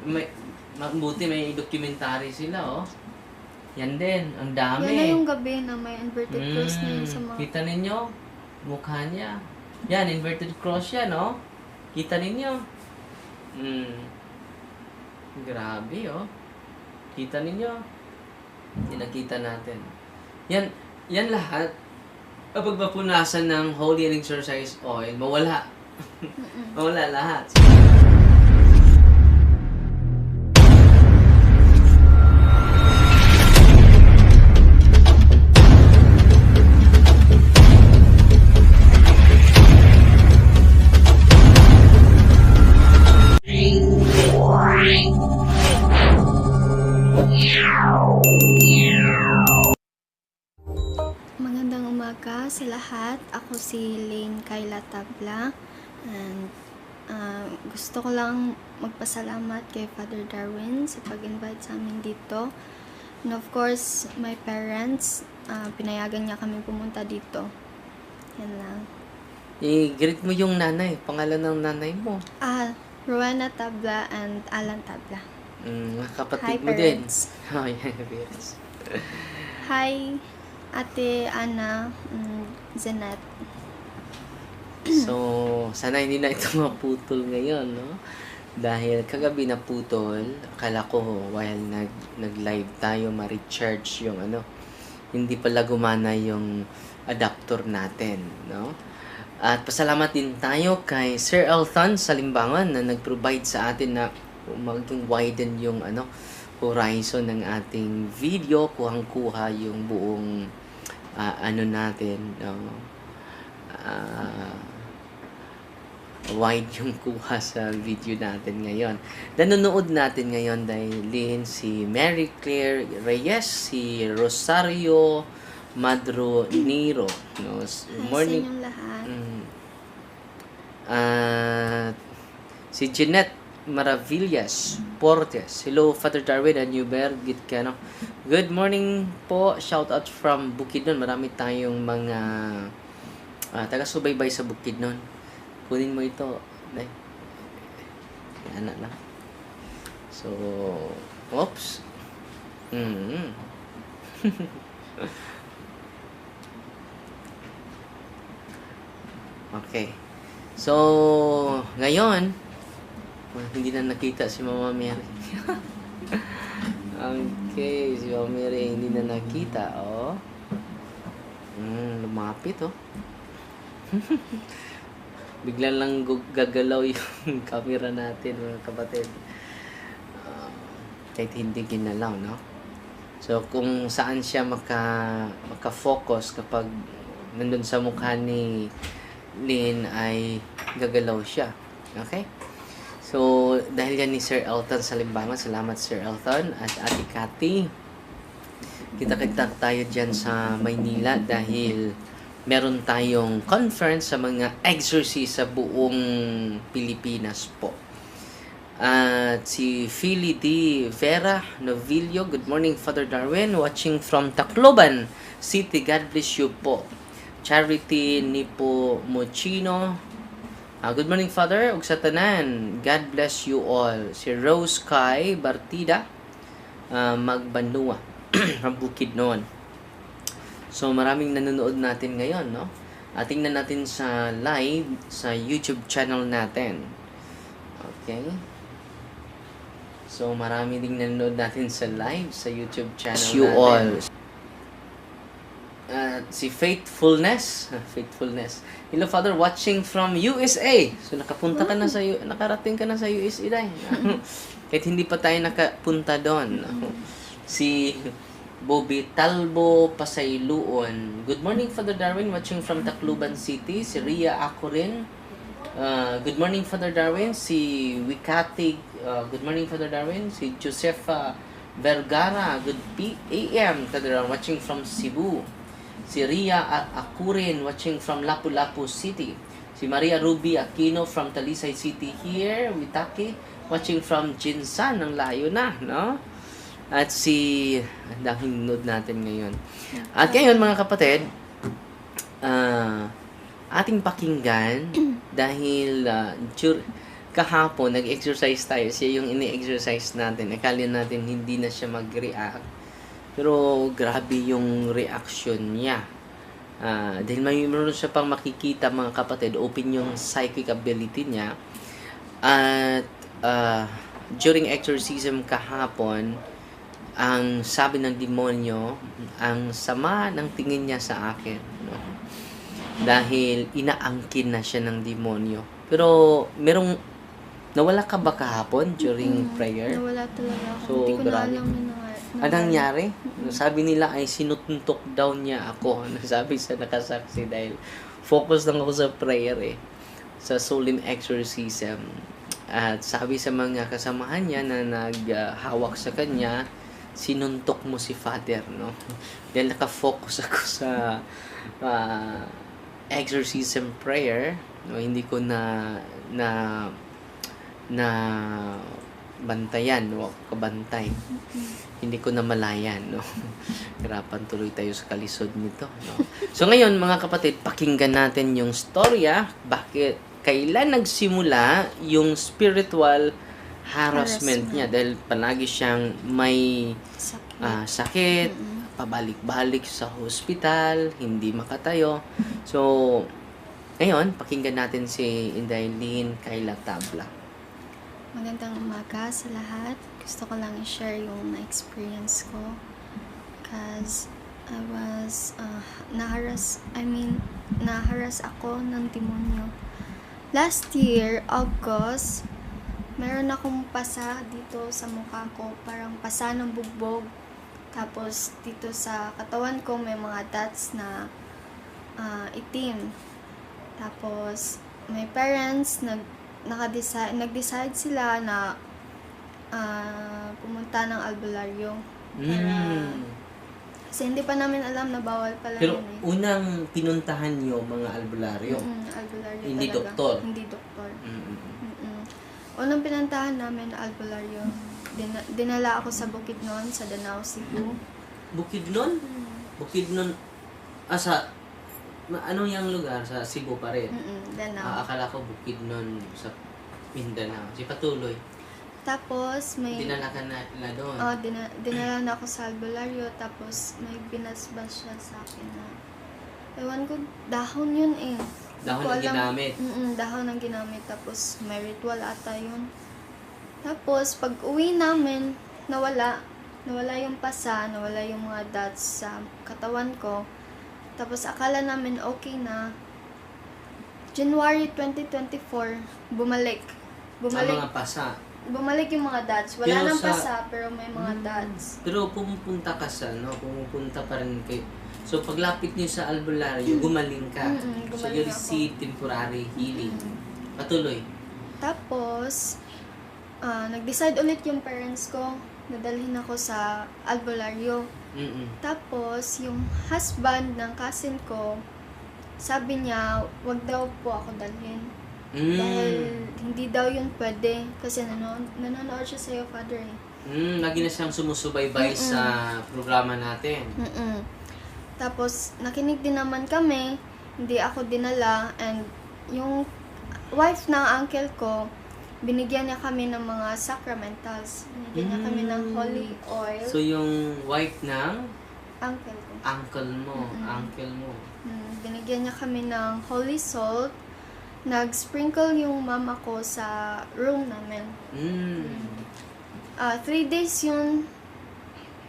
May, mabuti may documentary sila, oh. Yan din, ang Yan na dami. yung gabi na may inverted cross na yun sa mga... Kita ninyo? Mukha niya. Yan, inverted cross yan, no? Kita ninyo? Grabe, oh. Kita ninyo? Nakita natin. Yan lahat. Kapag mapunasan ng Holy and Exorcise Oil, mawala. Mawala lahat. Magandang umaga sa lahat. Ako si Lane Kayla Tabla. And gusto ko lang magpasalamat kay Father Darwin sa pag-invite sa amin dito. And of course, my parents, pinayagan niya kami pumunta dito. Yan lang. I-greet mo yung nanay. Pangalan ng nanay mo. Rowena Tabla and Alan Tabla. Kapatid Hi, mo din. parents. Hi, parents. Hi, Ate Ana, Zenet. So, sana hindi na ito maputol ngayon, no? Dahil kagabi na putol, akala ko while nag-live tayo, ma-recharge yung hindi pala gumana yung adapter natin, no? At pasalamat din tayo kay Sir Elton sa Limbangan na nag-provide sa atin na maging widen yung horizon ng ating video, kuhang-kuha yung buong natin, no? Wide yung kuha sa video natin ngayon. Nanonood natin ngayon dahil si Mary Claire Reyes, si Rosario Madro Niro, no? Morning. Sa inyong lahat. Si Jeanette Maravillas Portes. Hello, Father Darwin and Hubert Gitcano. Good morning po. Shout out from Bukidnon. Marami tayong mga taga-subaybay sa Bukidnon. Kunin mo ito. Nay. Anak lang. So, oops. Okay. So, ngayon, hindi na nakita si Mama Mary. Okay, si Mama Mary hindi na nakita, oh. Lumapit, oh. Bigla lang gagalaw yung camera natin, mga kapatid. Kahit hindi ginalaw, no? So, kung saan siya maka-focus kapag nandun sa mukha ni Lynn ay gagalaw siya. Okay? So, dahil yan ni Sir Elton sa Limbangan, salamat Sir Elton at Ate Cathy. Kita-kita tayo dyan sa Maynila dahil meron tayong conference sa mga exorcist sa buong Pilipinas po. At si Philly D. Vera Novillo, good morning Father Darwin, watching from Tacloban City, God bless you po. Charity Nipo Mochino, good morning Father, ug sa tanan, God bless you all. Si Rose Kai Bartida Magbanua from Bukidnon. So maraming nanonood natin ngayon, no? Tingnan natin sa live sa YouTube channel natin. Okay? So marami ding nanonood natin sa live sa YouTube channel You natin. all. Si Faithfulness. Hello Father, watching from USA. So nakarating ka na sa USA dahil. Kahit hindi pa tayo nakapunta doon. Si Bobby Talbo Pasayluon. Good morning Father Darwin, watching from Tacloban City. Si Ria Acorin. Good morning Father Darwin. Si Wikati. Good morning Father Darwin. Si Josefa Vergara. Good PM Father Darwin, watching from Cebu. Si Ria Akurin, watching from Lapu-Lapu City. Si Maria Ruby Aquino from Talisay City here, Witaki, watching from Jinsan, ang layo na, no? At si, ang daming nod natin ngayon. At ngayon, mga kapatid, ating pakinggan, dahil kahapon, nag-exercise tayo. Siya yung ini-exercise natin. Akala natin hindi na siya mag-react. Pero grabe yung reaction niya. Dahil mayroon siya pang makikita, mga kapatid, open yung psychic ability niya. At during exorcism kahapon, ang sabi ng demonyo, ang sama ng tingin niya sa akin. No? Dahil inaangkin na siya ng demonyo. Pero nawala ka ba kahapon during prayer? Nawala talaga ako. So, Hindi ko na grabe. alam yun Anong nangyari? Sabi nila ay sinutuntok daw niya ako. Sabi sa nakasaksi dahil focus lang ako sa prayer sa solemn exorcism. At sabi sa mga kasamahan niya na naghawak sa kanya, sinuntok mo si Father, no? Dahil nakafocus ako sa exorcism prayer, no? Hindi ko na bantayan, no? Kabantay. Hindi ko na malayan, no? Hirapan tuloy tayo sa kalisod nito, no? So ngayon, mga kapatid, pakinggan natin yung storya. Kailan nagsimula yung spiritual harassment niya? Dahil palagi siyang may sakit, pabalik-balik sa hospital, hindi makatayo. So, ngayon, pakinggan natin si Inday Lynn Kayla Tabla. Magandang umaga sa lahat. Gusto ko lang i-share yung na-experience ko. Because I was naharas ako ng demonyo. Last year, August, meron akong pasa dito sa mukha ko. Parang pasa ng bugbog. Tapos, dito sa katawan ko, may mga dots na itim. Tapos, my parents, nag-decide sila na pumunta ng albularyo. Kasi hindi pa namin alam na bawal pala Pero yun unang pinuntahan niyo mga albularyo? Albularyo Hindi talaga. doktor? Hindi doktor. Unang pinuntahan namin albularyo. Dinala ako sa Bukidnon, sa Danao, Cebu. Bukidnon? Bukidnon, ano yung lugar? Sa Cebu pa rin? Danao. Akala ko Bukidnon sa Mindanao. Si patuloy. Tapos may Dinala ka na doon. dinala na ako sa albularyo, tapos may binasbas siya sa akin na ewan ko, dahon yun Dahon ng ginamit. Dahon ng ginamit, tapos may ritual ata yun. Tapos pag uwi namin, nawala yung pasa, nawala yung mga dots sa katawan ko. Tapos akala namin okay na. January 2024, bumalik Ang mga pasa. Bumalik yung mga dots. Wala Pero nang sa- pasa, pero may mga dots. Pero pumupunta ka pumupunta pa rin kayo. So paglapit niyo sa albularyo, gumaling ka. So you Gumaling receive temporary healing. Patuloy. Tapos, nag-decide ulit yung parents ko na dalhin ako sa albularyo. Tapos, yung husband ng cousin ko, sabi niya, wag daw po ako dalhin. Dahil hindi daw yun pwede. Kasi nanonood siya sa'yo, Father Lagi na siyang sumusubaybay sa programa natin. Tapos, nakinig din naman kami. Hindi ako dinala. And yung wife ng uncle ko, binigyan niya kami ng mga sacramentals. Binigyan niya kami ng holy oil. So yung wife ng Uncle ko. uncle mo. Binigyan niya kami ng holy salt. Nag-sprinkle yung mama ko sa room namin. 3 days yun,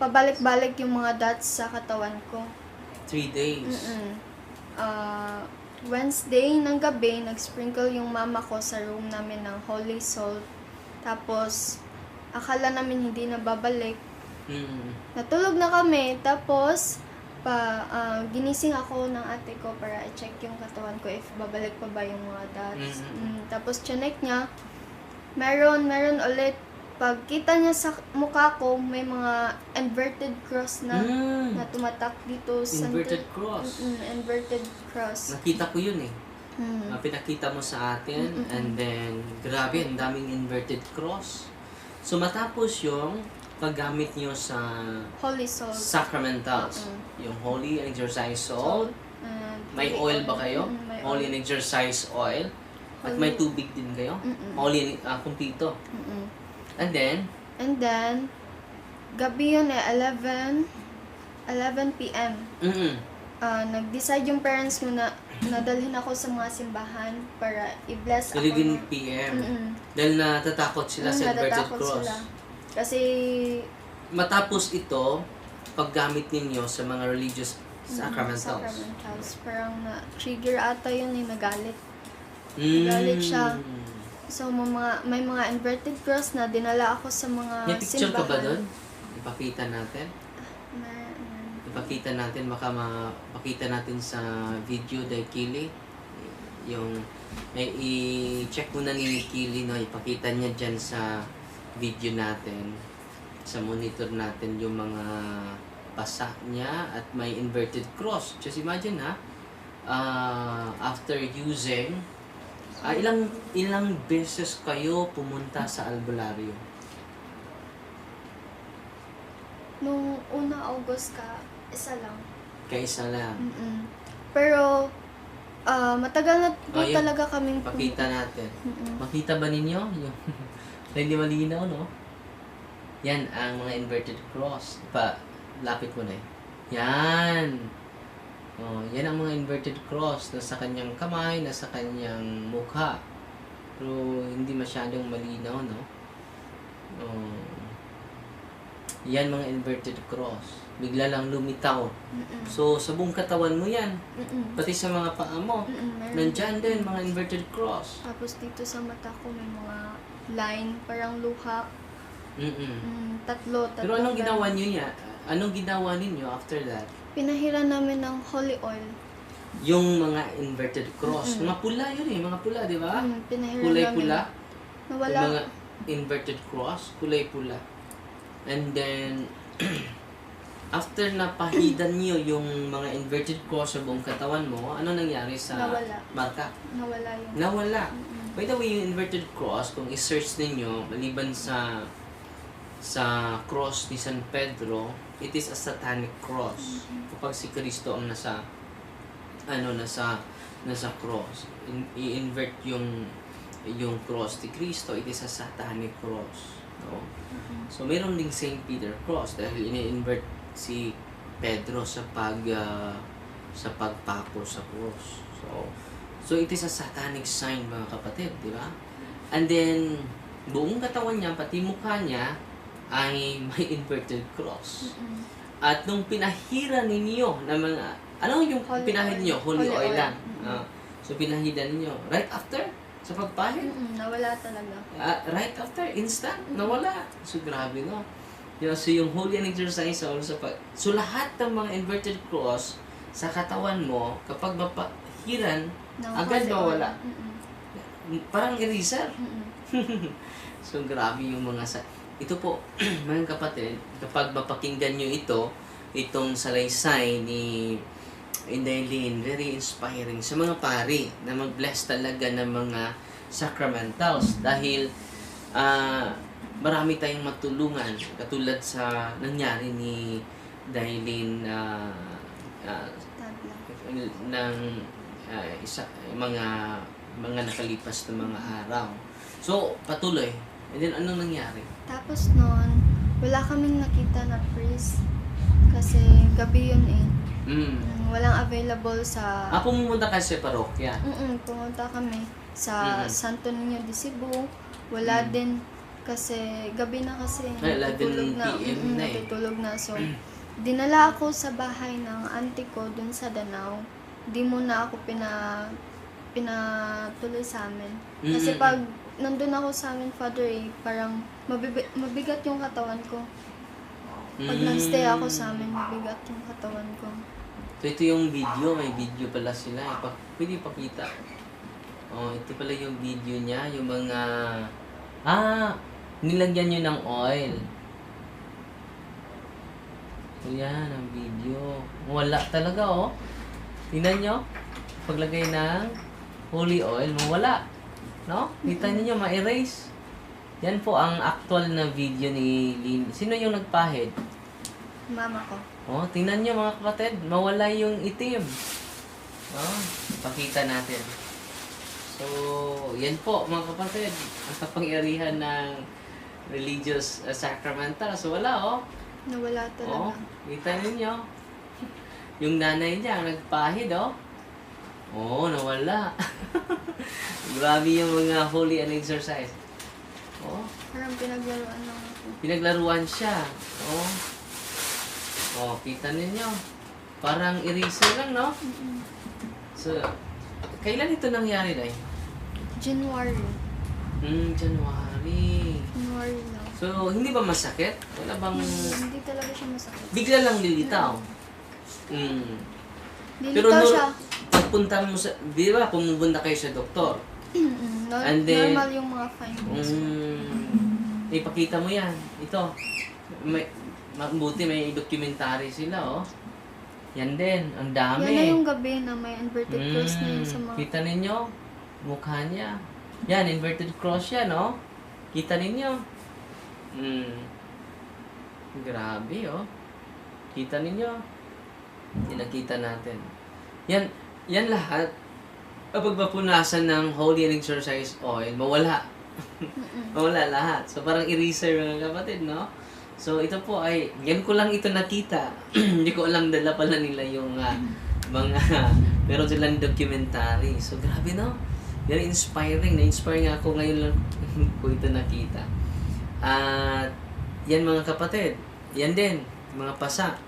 pabalik-balik yung mga dots sa katawan ko. 3 days. Wednesday ng gabi, nag-sprinkle yung mama ko sa room namin ng holy salt. Tapos, akala namin hindi na babalik. Natulog na kami. Tapos, ginising ako ng ate ko para i-check yung katawan ko if babalik pa ba yung mga dots. Tapos, chinek niya. Meron ulit. Pagkita niya sa mukha ko, may mga inverted cross na tumatak dito sa Inverted cross. inverted cross. Nakita ko yun pinakita mo sa atin. And then, grabe, ang daming inverted cross. So, matapos yung paggamit nyo sa Holy salt. sacramentals, yung holy and exercise salt, may oil ba kayo? May Holy oil. and exercise oil. At may tubig din kayo? Mm-mm. Kumpleto. Mm-mm. And then, gabi yun 11 p.m. Nag-decide yung parents ko na nadalhin ako sa mga simbahan para i-bless ako. 11 p.m. Dahil natatakot sila sa inverted Natatakot cross. sila. Kasi, Matapos ito, paggamit ninyo sa mga religious sacramentals. Parang na-trigger ata yun nagalit. Nagalit siya. So, may mga inverted cross na dinala ako sa mga May picture simbahan. ka ba doon? Ipakita natin. Na- Ipakita natin, pakita natin sa video dahil Kili. Yung, i-check muna ni Kili, no? Ipakita niya dyan sa video natin, sa monitor natin yung mga pasa niya at may inverted cross. Just imagine after using, ilang beses kayo pumunta sa albularyo? Nung August isa lang. Kaisa lang. Pero, matagal na po Yun. talaga kaming Pakita natin. Mm-mm. Makita ba ninyo? Yung hindi malinaw, no? Yan ang mga inverted cross. Lapit mo na eh. Yan! Yan ang mga inverted cross. Nasa kanyang kamay, nasa kanyang mukha. Pero hindi masyadong malinaw, no? Yan mga inverted cross. Bigla lang lumitaw. So, sa buong katawan mo yan. Pati sa mga paa mo. Meron. Nandyan din mga inverted cross. Tapos dito sa mata ko may mga line, parang luha. Tatlo. Pero anong line. ginawa niyo niya? Anong ginawa ninyo after that? Pinahiran namin ng holy oil. Yung mga inverted cross. Mga pula yun eh. Mga pula, di ba? Pinahiran Kulay namin. pula. Nawala. Yung mga inverted cross, kulay pula. And then, after napahidan niyo yung mga inverted cross sa buong katawan mo, ano nangyari sa Nawala. marka? Nawala yun. Nawala. By the way, yung inverted cross, kung i-search ninyo, maliban sa cross ni San Pedro, it is a satanic cross. Kapag si Kristo ang nasa cross, i-invert yung cross ni Kristo, it is a satanic cross. No? So, mayroon ding Saint Peter cross dahil ini-invert si Pedro sa pagpako sa cross. So it is a satanic sign, mga kapatid, di ba? And then, buong katawan niya, pati mukha niya, ay may inverted cross. At nung pinahira ninyo na mga, ano yung Holy pinahid oil. niyo? Holy Holy oil oil. lang. So pinahidan ninyo. Right after, sa pagpahid, Nawala talaga. right after, instant, nawala. So grabe, no? So yung holy and exercise so lahat ng mga inverted cross sa katawan mo, kapag mapahiran, agad Holy oil. mawala. Parang eraser. So grabe yung mga ito po, mga kapatid, kapag mapakinggan nyo itong salaysay ni Indaylin, very inspiring sa mga pari na mag-bless talaga ng mga sacramentals dahil marami tayong matulungan katulad sa nangyari ni Daylin ng mga nakalipas na mga araw. So, patuloy. And then, ano nangyari? Tapos noon, wala kaming nakita na priest. Kasi gabi yun eh. Walang available sa... Pumunta ka sa parokya. Pumunta kami sa Santo Niño de Cebu. Wala din kasi gabi na kasi. 11 natutulog na. PM na eh. Natutulog na. So, dinala ako sa bahay ng auntie ko dun sa Danao. Di muna ako pinatuloy sa amin. Kasi pag nandun ako sa amin, Father, parang mabigat yung katawan ko. Pag nag-stay ako sa amin, mabigat yung katawan ko. So, ito yung video. May video pala sila. Pwede ipakita. Ito pala yung video niya. Yung mga... nilagyan nyo ng oil. So, yan ang video. Wala talaga, oh. Tingnan nyo. Paglagay ng holy oil, mawala. No? Kita niyo ma-erase. Yan po ang actual na video ni Lynn. Sino yung nagpahid? Mama ko. Tingnan nyo mga kapatid, mawala yung itim. Pakita natin. So, yan po mga kapatid, ang kapangyarihan ng religious sacramental. So, wala Nawala Oh, talaga. kita ninyo. Yung nanay niya, nagpahid nawala. Grabe yung mga holy and exercise. Parang pinaglaruan lang ako. Pinaglaruan siya. Kita ninyo. Parang eraser lang, no? So, kailan ito nangyari, Day? January. January. January lang. So, hindi ba masakit? Wala bang... Hindi talaga siya masakit. Bigla lang lilitaw. Pero Lilitaw siya. pagpunta mo sa... Di ba, pumupunta kayo sa doktor. And then, normal yung mga findings. Ipakita mo yan. Ito. Mabuti may documentary sila, Yan din. Ang dami. Yan na yung gabi na may inverted cross na yun sa mga... Kita ninyo? Mukha niya. Yan, inverted cross yan, Kita ninyo? Grabe, Kita ninyo? Nakita natin. Yan lahat. Kapag mapunasan ng holy and exercise oil, mawala. Mawala lahat. So, parang eraser mga kapatid, no? So, ito po ay, yan ko lang ito nakita. Hindi ko alam dala pala nila yung mga, meron silang documentary. So, grabe, no? Very inspiring. Na-inspire nga ako ngayon lang ko ito nakita. At, yan mga kapatid. Yan din, mga pasa.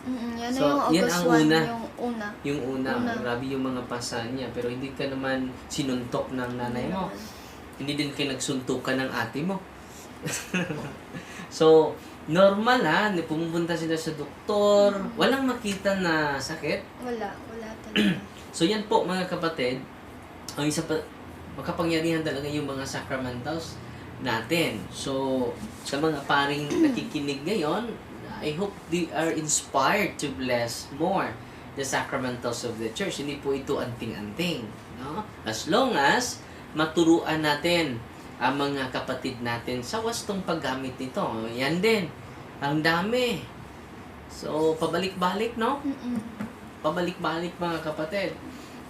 Yan na So, yung yan August ang 1, una. yung una. Yung una. Grabe yung mga pasa niya. Pero hindi ka naman sinuntok ng nanay mo. Hindi din kayo nagsuntukan ng ate mo. So, normal pumupunta sila sa doktor. Walang makita na sakit. Wala talaga. So, yan po mga kapatid. Ang isa pa, makapangyarihan talaga yung mga sacramentals natin. So, sa mga paring nakikinig ngayon, I hope they are inspired to bless more the sacramentals of the church. Hindi po ito anting-anting. No? As long as maturuan natin ang mga kapatid natin sa wastong paggamit nito. Yan din. Ang dami. So, pabalik-balik, no? Pabalik-balik mga kapatid.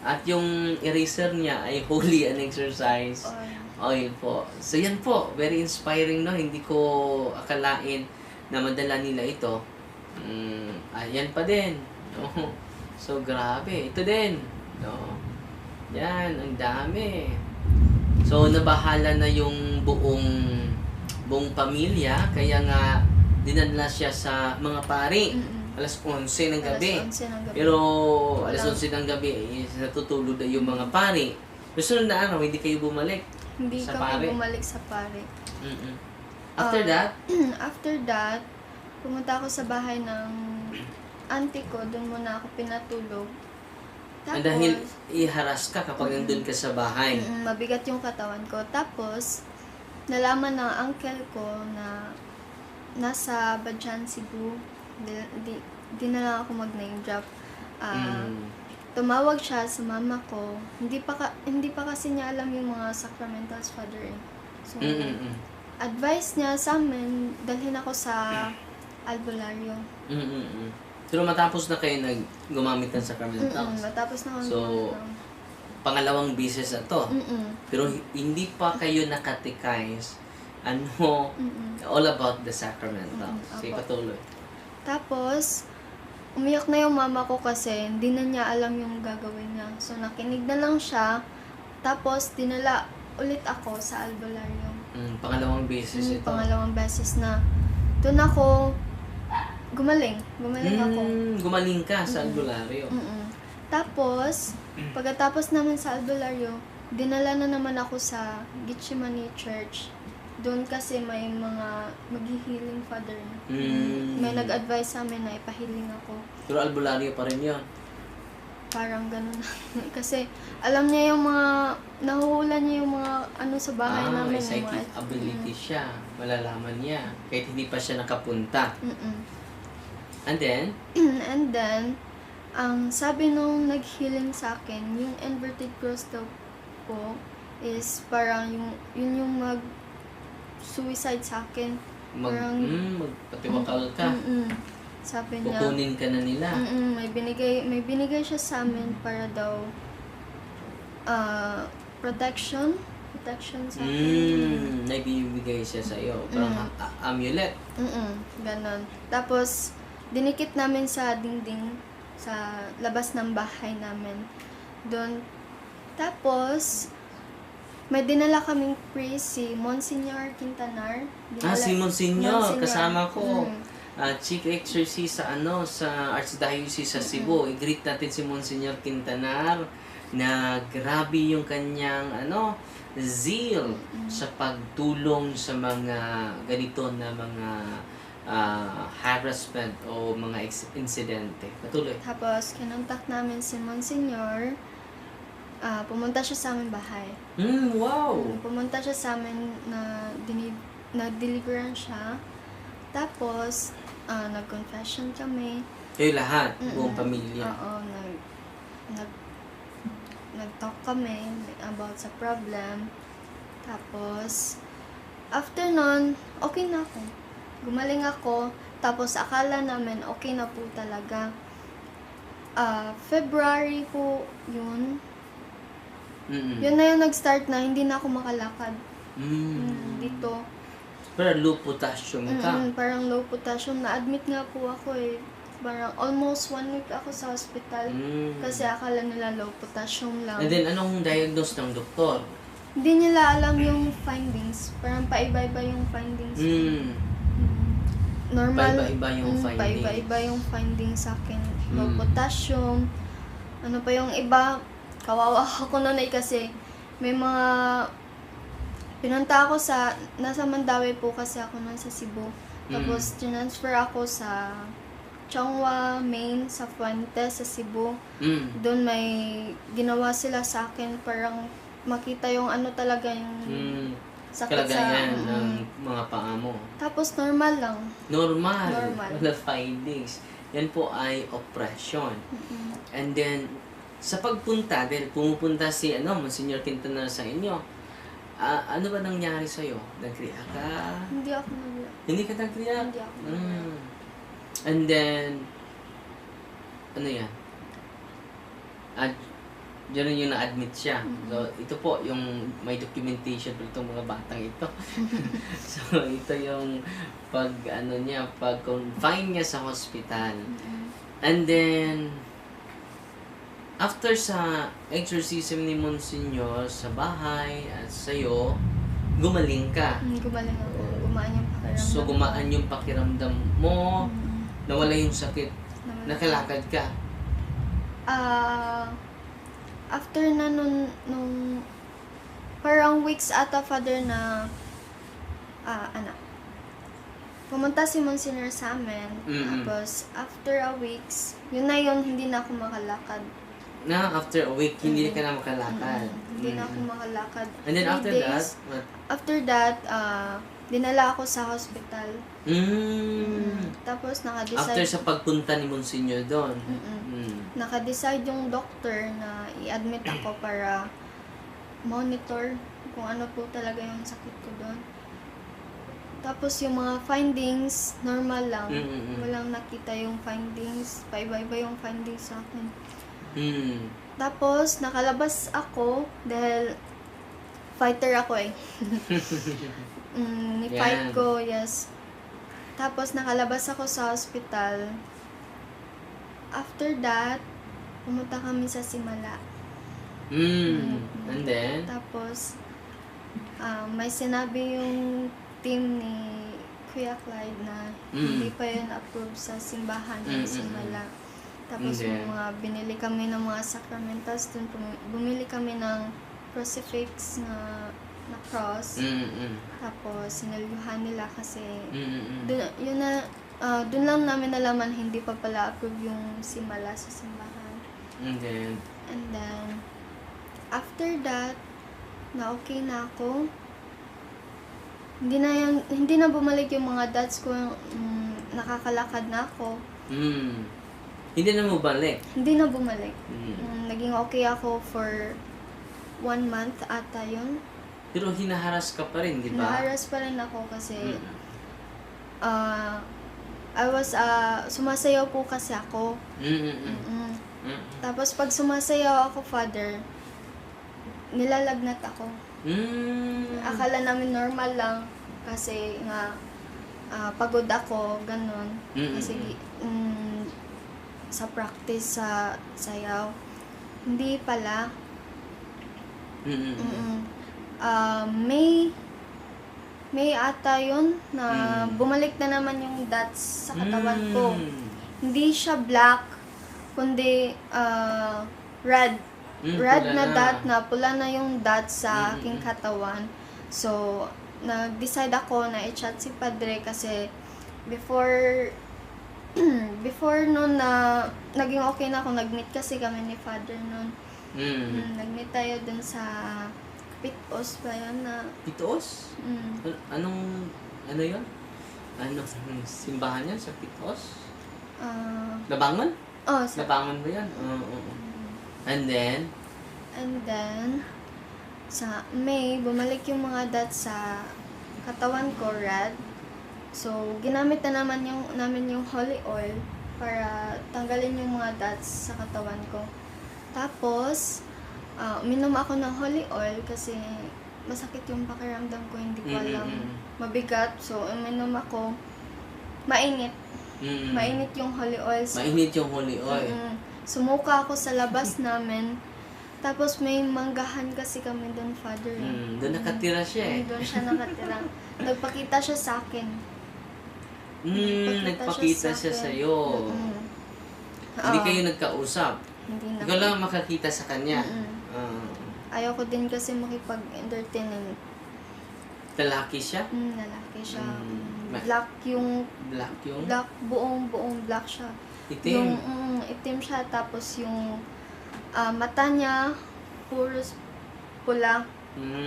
At yung eraser niya ay holy and exercise oil po. So, yan po. Very inspiring, no? Hindi ko akalain na madala nila ito. Ayan pa din. No? So, grabe. Ito din. No? Yan, ang dami. So, nabahala na yung buong pamilya. Kaya nga, dinala siya sa mga pari. Alas 11 ng gabi. Pero, alas 11 ng gabi, natutulog na yung mga pari. Gusto na araw, hindi kayo bumalik. Hindi sa kami pari. bumalik sa pari. After that, After that, pumunta ako sa bahay ng auntie ko. Doon muna ako pinatulog. Tapos, dahil iharas ka kapag nandun ka sa bahay. mabigat yung katawan ko. Tapos, nalaman ng uncle ko na nasa Badjan, Cebu. Di na lang ako mag-name drop. Tumawag siya sa mama ko. Hindi pa kasi niya alam yung mga sacramentals, Father. So, advice niya sa amin, dalhin ako sa albularyo. Pero matapos na kayo gumamit ng sacramentals. Matapos na ako So, pangalawang beses na to. Pero hindi pa kayo nakatikais all about the sacramentals. Sige, patuloy. Tapos, umiyak na yung mama ko kasi hindi na niya alam yung gagawin niya. So, nakinig na lang siya. Tapos, dinala ulit ako sa albularyo. Pangalawang beses ito. Pangalawang beses na. Doon ako gumaling. Gumaling ako. Gumaling ka sa albularyo. Tapos, pagkatapos naman sa albularyo, dinala na naman ako sa Gethsemane Church. Doon kasi may mga maghihiling father. May nag-advise sa amin na ipahiling ako. Pero albularyo pa rin yun. Parang ganun. Kasi alam niya yung mga, nahuhula niya yung mga ano sa bahay namin. May psychic ability siya. Malalaman niya. Kahit hindi pa siya nakapunta. And then? And then, ang sabi nung nag-healing sa akin, yung inverted cross daw po is parang yun yung mag-suicide sa akin. Magpatiwakal ka. Sabi niya, kukunin ka na nila. may binigay siya sa amin para daw protection sa akin. Nagbibigay siya sa iyo. Parang amulet. Ganon. Tapos, dinikit namin sa dingding sa labas ng bahay namin. Doon. Tapos, may dinala kaming priest, si Monsignor Quintanar. Si Monsignor. Kasama ko. Mm. Chief Exorcist sa Archdiocese sa Cebu. I-greet natin si Monsignor Quintanar na grabe yung kanyang zeal sa pagtulong sa mga ganito na mga harassment o mga insidente. Patuloy. Tapos, kinontak namin si Monsignor. Pumunta siya sa aming bahay. Wow! Pumunta siya sa amin na deliveran siya. Tapos, nag-confession kami. Kayo lahat, buong pamilya. Oo, nag-talk kami about sa problem. Tapos, after nun, okay na ako. Gumaling ako. Tapos, akala namin okay na po talaga. February po yun. Yun na yung nag-start na hindi na ako makalakad. Dito. Pero low potassium ka. Parang low potassium. Na-admit nga po ako eh. Parang almost 1 week ako sa hospital. Kasi akala nila low potassium lang. And then, anong diagnose ng doktor? Hindi nila alam yung findings. Parang paiba-iba yung findings. Normal. Paiba-iba yung findings. Paiba-iba yung findings sa akin. Low potassium. Ano pa yung iba? Kawawa ako nun kasi may mga pinunta ako nasa Mandawi po kasi ako nun sa Cebu. Tapos, transfer ako sa Chongwa, Main, sa Fuentes, sa Cebu. Doon may ginawa sila sa akin parang makita yung talaga yung sakit kalagayan ng mga paa mo. Tapos, normal lang. Normal. Wala findings. Yan po ay oppression. And then, sa pagpunta, dahil pumupunta si Monsignor Quintanar sa inyo, ano ba nangyari sa'yo? Nag-react ka? Hindi ako nag-react. Hindi ka nag-react? Hindi ako nag-react. And then, ano yan? Diyan yung na-admit siya. So, ito po, yung may documentation po itong mga batang ito. So, ito yung pag-confine niya sa hospital. And then, after sa exorcism ni Monsignor sa bahay at sa'yo, gumaling ka. Gumaling ako. Gumaan yung pakiramdam. So, gumaan yung pakiramdam mo, nawala yung sakit, nakalakad ka. After na nung parang weeks ata, Father, na pumunta si Monsignor sa amin. Tapos, after a weeks, yun na yun, hindi na ako makalakad. After a week, hindi ka na makalakad. Hindi na ako makalakad. And then after that, what? After that, dinala ako sa hospital. Tapos naka-decide. After sa pagpunta ni Monsignor doon. Naka-decide yung doctor na i-admit ako para monitor kung ano po talaga yung sakit ko doon. Tapos yung mga findings, normal lang. Walang nakita yung findings. Paiba-iba yung findings sa akin. Tapos, nakalabas ako dahil fighter ako eh. Ni-fight ko, yes. Tapos, nakalabas ako sa hospital. After that, pumunta kami sa Simala. And then? Tapos, may sinabi yung team ni Kuya Clyde na hindi pa yun approve sa simbahan ng Simala. Tapos yung mga binili kami ng mga sacramentals, dun bumili kami ng crucifix na cross. Tapos sinaluhan nila kasi dun lang namin nalaman hindi pa pala approve yung simala sa simbahan. And then after that, na okay na ako. Hindi na bumalik yung mga dads ko, nakakalakad na ako. Hindi na bumalik? Hindi na bumalik. Naging okay ako for 1 month ata yun. Pero hinaharas ka pa rin, di ba? Hinaharas pa rin ako kasi sumasayaw po kasi ako. Tapos pag sumasayaw ako, Father, nilalagnat ako. Akala namin normal lang kasi nga pagod ako, ganun. Kasi sa practice sa sayaw. Hindi pala. May ata yun na bumalik na naman yung dots sa katawan ko. Hindi siya black, kundi red. Red na dot na, pula na yung dots sa aking katawan. So, nag-decide ako na i-chat si Padre kasi before noon na naging okay na ako, nag-meet kasi kami ni Father noon. Nag-meet tayo dun sa Pitos ba yan na... Pitos? Ano yun? Anong simbahan yan sa Pitos? Labangon? Oh, Labangon ba yan? And then, sa May, bumalik yung mga dots sa katawan ko, red. So, ginamit na namin yung holy oil para tanggalin yung mga dots sa katawan ko. Tapos, uminom ako ng holy oil kasi masakit yung pakiramdam ko, hindi ko alam. Mabigat. So, uminom ako. Mainit. Mainit yung holy oil. Mainit yung holy oil. Sumuka ako sa labas namin. Tapos may manggahan kasi kami doon, Father. Doon nakatira siya eh. Doon siya nakatira. Nagpakita siya sa akin. Nagpakita siya sa'yo. Hindi kayo nagkausap. Hindi na. Ikaw lang makakita sa kanya. Ayaw ko din kasi makipag-entertain. Lalaki siya? Lalaki siya. Black yung... Black, buong black siya. Itim? Itim siya. Tapos yung mata niya, puro pula.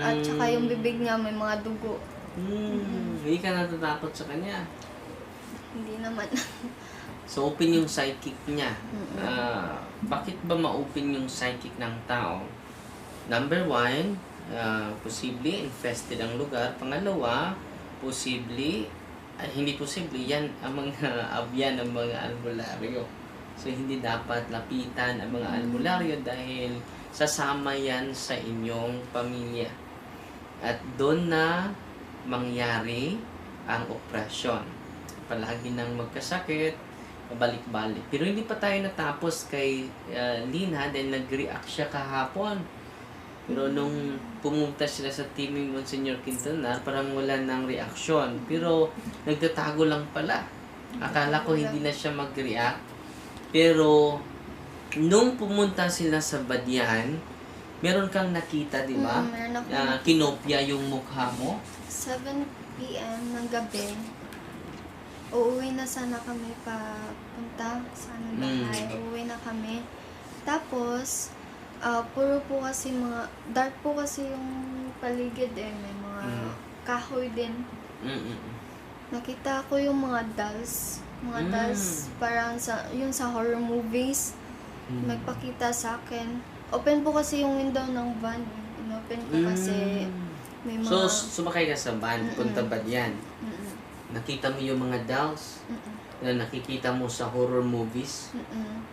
At saka yung bibig niya may mga dugo. Hindi ka natatakot sa kanya? Hindi naman. So, open yung psychic niya. Bakit ba ma-open yung psychic ng tao? Number 1, posible infested ang lugar. Pangalawa, hindi posible, yan ang mga abyan ng mga albularyo. So, hindi dapat lapitan ang mga albularyo dahil sasama yan sa inyong pamilya. At doon na mangyari ang operasyon. Palagi nang magkasakit, pabalik-balik. Pero hindi pa tayo natapos kay Lina dahil nag-react siya kahapon. Pero nung pumunta sila sa teaming Monsignor Quintanar, parang wala nang reaksyon. Pero nagtatago lang pala. Akala ko hindi na siya mag-react. Pero nung pumunta sila sa Badyan, meron kang nakita, di ba? Meron ako Kinopya yung mukha mo. 7 p.m. ng gabi. Uuwi na sana kami papunta sa aming bahay. Uuwi na kami. Tapos, puro po kasi dark po kasi yung paligid eh. May mga kahoy din. Nakita ko yung mga dolls. Mga dolls, parang yung sa horror movies. Nagpakita sa akin. Open po kasi yung window ng van. Inopen ko kasi may mga... So, sumakay ka sa van, punta Badyan. Nakita mo yung mga dolls na nakikita mo sa horror movies.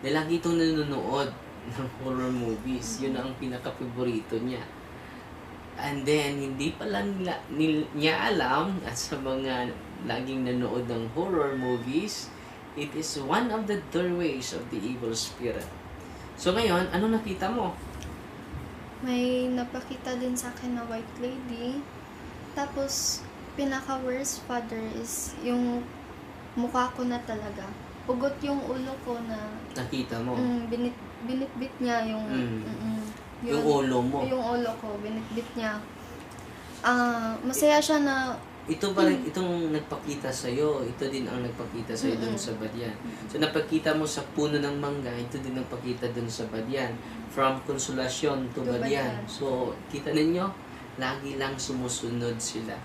Dahil lagi itong nanonood ng horror movies. Yun ang pinaka-favorito niya. And then, hindi pala niya alam at sa mga laging nanood ng horror movies, it is one of the doorways of the evil spirit. So ngayon, ano nakita mo? May napakita din sa akin na white lady. Tapos, pinaka-worst, Father, is yung mukha ko na talaga. Pugot yung ulo ko na... Nakita mo? Binitbit niya yung... yung ulo mo? Yung ulo ko, binitbit niya. Masaya siya na... Ito pa rin, itong nagpakita sa'yo, ito din ang nagpakita sa'yo dun sa Badyan. So, napakita mo sa puno ng mangga, ito din nagpakita dun sa Badyan. From Consolacion to Badyan. So, kita ninyo, lagi lang sumusunod sila.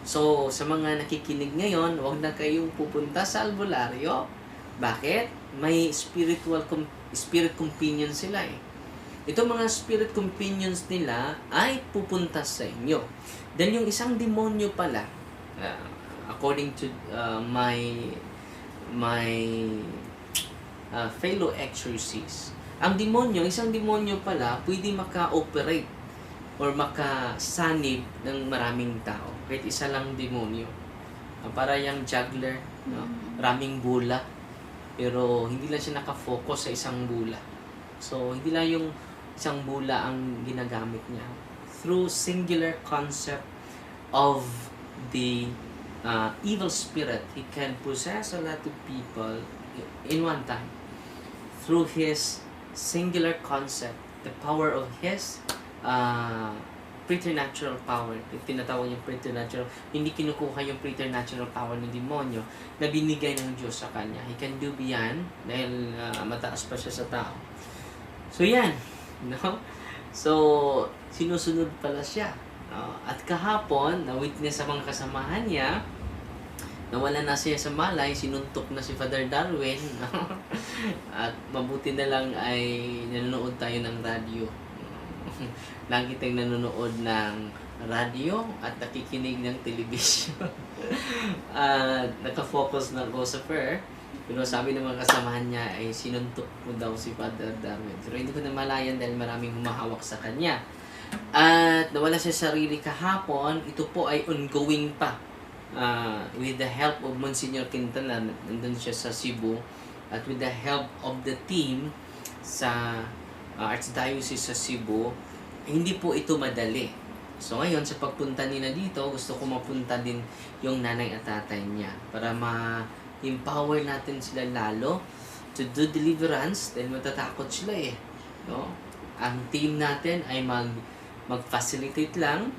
So, sa mga nakikinig ngayon, huwag na kayong pupunta sa albularyo. Bakit? May spirit companion sila eh. Ito mga spirit companions nila ay pupunta sa inyo. Dahil yung isang demonyo pala, according to my fellow exorcists, ang demonyo, isang demonyo pala, pwede maka-operate or makasanib ng maraming tao. Kahit isa lang demonyo. Para yung juggler, no? Maraming bula. Pero hindi lang siya nakafocus sa isang bula. So, hindi lang yung isang bula ang ginagamit niya. Through singular concept of the evil spirit, he can possess a lot of people in one time. Through his singular concept, the power of his preternatural power, tinatawag yung preternatural, hindi kinukuha yung preternatural power ng demonyo na binigay ng Diyos sa kanya. He can do beyond dahil mataas pa siya sa tao. So yan, no? So, sinusunod pala siya. At kahapon, na-witness sa mga kasamahan niya, nawala na siya sa malay, sinuntok na si Father Darwin. At mabuti na lang ay nanonood tayo ng radyo. Lagi tayong nanonood ng radyo at nakikinig ng television. Nakafocus na ako sa prayer. Pero sabi ng mga kasamahan niya ay sinuntok mo daw si Father Darwin. Pero hindi ko na malayan dahil maraming humahawak sa kanya. At nawala siya sa sarili kahapon. Ito po ay ongoing pa. With the help of Monsignor Quintana, nandun siya sa Cebu. At with the help of the team sa Archdiocese sa Cebu, hindi po ito madali. So ngayon, sa pagpunta nila dito, gusto ko mapunta din yung nanay at tatay niya para ma-empower natin sila lalo to do deliverance dahil matatakot sila eh. No? Ang team natin ay mag-facilitate lang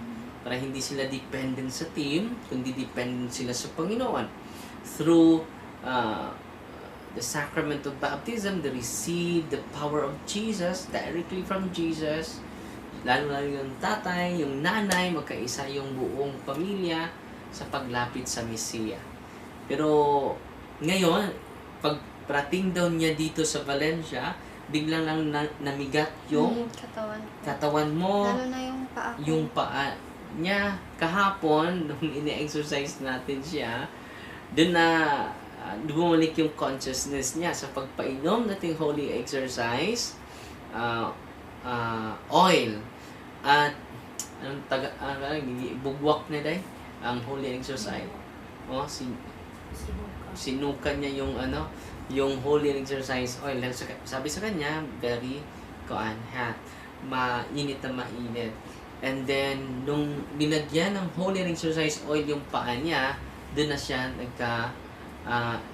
para hindi sila dependent sa team, kundi dependent sila sa Panginoon. Through the sacrament of baptism, they receive the power of Jesus directly from Jesus. Lalo-lalo yung tatay, yung nanay, magkaisa yung buong pamilya sa paglapit sa Mesiya. Pero ngayon, pagprating daw niya dito sa Valencia, biglang lang namigat yung katawan mo. Lalo na yung paa ko. Yung paa niya. Kahapon, nung ine-exercise natin siya, doon na bumalik yung consciousness niya sa pagpainom nating holy exercise, oil, at bugwak na day ang holy exercise. Sinukan niya yung yung holy exercise oil. Sabi sa kanya, very hot, mainit na mainit. And then nung binagyan ng holy exercise oil yung paa niya, doon na siya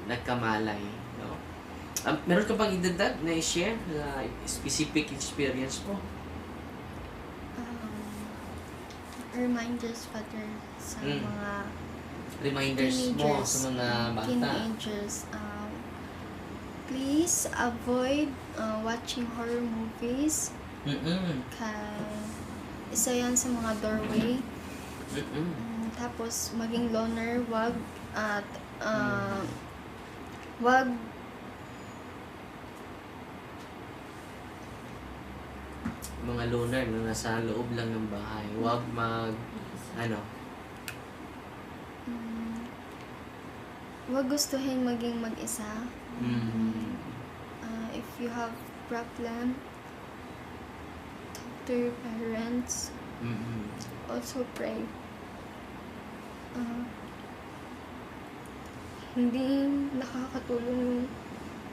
nagkamalay, no? Meron ka bang idagdag na i-share na specific experience mo? Reminders, Father, sa mga reminders mo sa mga bata. Teenagers, please avoid watching horror movies. Isa yan sa mga doorway. Tapos maging loner, wag mga loner na nasa loob lang ng bahay. Wag wag gustuhin maging mag-isa. If you have problem, talk to your parents. Also pray. Hindi nakakatulong yung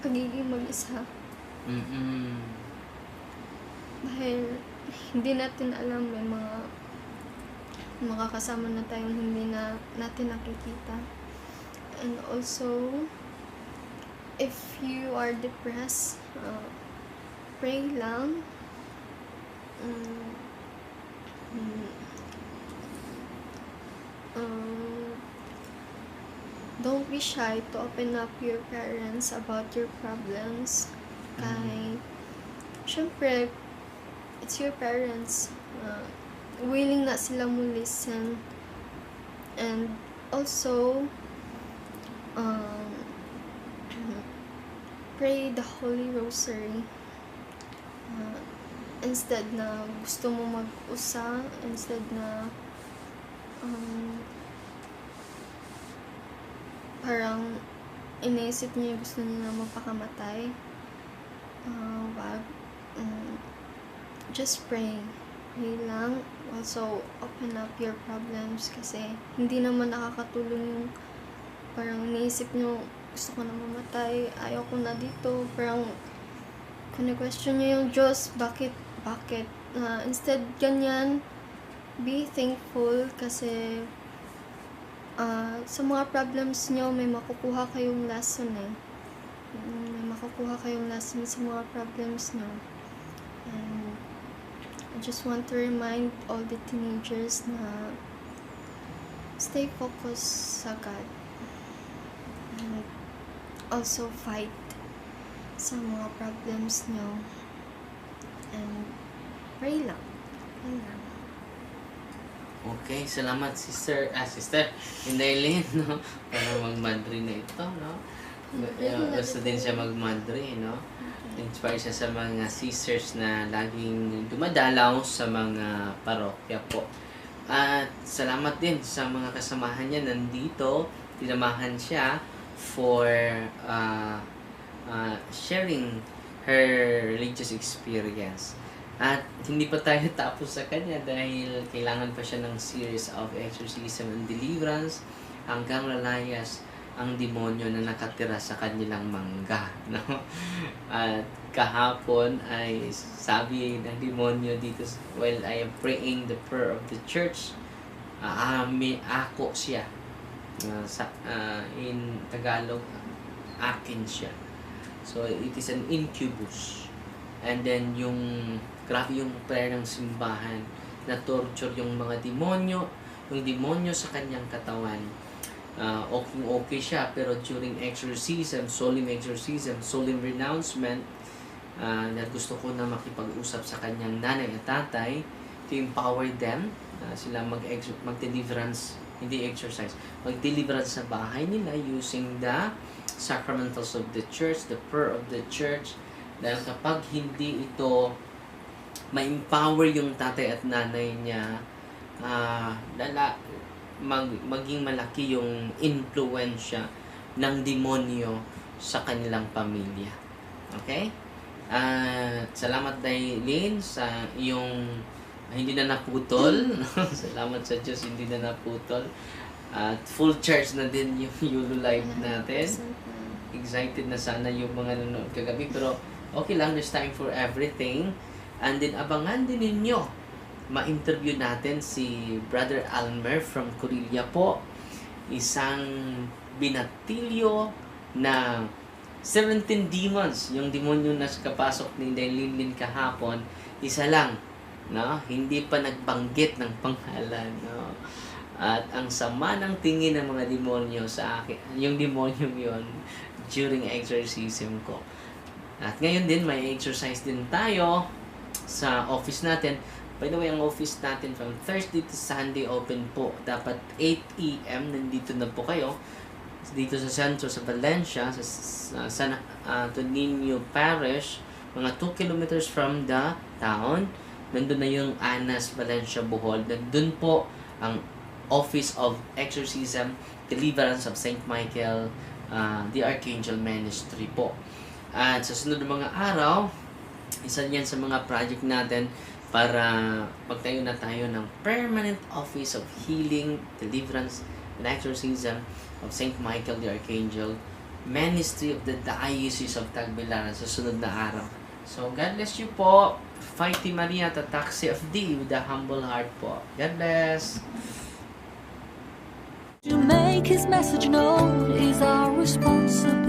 pagiging mag-isa. Dahil hindi natin alam, may mga kasama na tayong hindi na natin nakikita. And also, if you are depressed, pray lang. Don't be shy to open up your parents about your problems. Syempre, it's your parents. Willing na sila mo listen. And also, pray the Holy Rosary. Instead na gusto mo mag-usa, instead na parang iniisip niya gusto niya na magpakamatay, wag. Just pray. pray lang. Also, open up your problems kasi hindi naman nakakatulong yung parang iniisip nyo, gusto ko na mamatay, ayaw ko na dito. Parang, kune-question nyo yung Diyos, bakit? Instead, ganyan, be thankful kasi sa mga problems nyo, may makukuha kayong lesson eh. May makukuha kayong lesson sa mga problems nyo. And I just want to remind all the teenagers na stay focused sa God. And also fight sa mga problems nyo. And pray lang. Pray lang. Okay, salamat sister Indaylin, no? Para mag-Madre na ito, no? Gusto din siya mag-Madre, no? Inspire siya sa mga sisters na laging dumadalaw sa mga parokya po. At salamat din sa mga kasamahan niya nandito. Tinamahan siya for sharing her religious experience. At hindi pa tayo tapos sa kanya dahil kailangan pa siya ng series of exorcism and deliverance hanggang lalayas ang demonyo na nakatira sa kanilang mangga, no? At kahapon ay sabi ng demonyo dito, while I am praying the prayer of the church, ako siya. In Tagalog, akin siya. So, it is an incubus. And then, grabe yung prayer ng simbahan na torture yung mga demonyo, yung demonyo sa kanyang katawan. Okay siya, pero during exorcism, solemn renouncement, na gusto ko na makipag-usap sa kanyang nanay at tatay to empower them, sila mag-deliverance, hindi exercise, mag-deliverance sa bahay nila using the sacramentals of the church, the prayer of the church. Dahil kapag hindi ito ma-empower yung tatay at nanay niya, maging malaki yung influensya ng demonyo sa kanilang pamilya. Okay? Salamat Daylin sa iyong hindi na naputol. Salamat sa Diyos, hindi na naputol. At full charge na din yung Yulo Live natin. Excited na sana yung mga nanonood kagabi, pero okay lang, there's time for everything. And then abangan din ninyo, ma-interview natin si Brother Almer from Corilla po, isang binatilyo na 17 demons, yung demonyo na kapasok ni Daylin kahapon, isa lang, no? Hindi pa nagbanggit ng pangalan, no? At ang sama ng tingin ng mga demonyo sa akin, yung demonyo yon during exorcism ko. At ngayon din, may exercise din tayo sa office natin. By the way, ang office natin from Thursday to Sunday open po. Dapat 8 AM nandito na po kayo. Dito sa sentro, sa Valencia, sa San Antonio Parish, mga 2 kilometers from the town. Nandun na yung Anas, Valencia, Bohol. Nandun po ang Office of Exorcism, Deliverance of St. Michael, the Archangel Ministry po. At sa sunod ng mga araw, isa yan sa mga project natin para magtayo na tayo ng Permanent Office of Healing, Deliverance, and Exorcism of St. Michael the Archangel, Ministry of the Diocese of Tagbilaran sa sunod na araw. So, God bless you po. Fighty Maria, the taxi of thee with a humble heart po. God bless. To make His message known is our responsibility.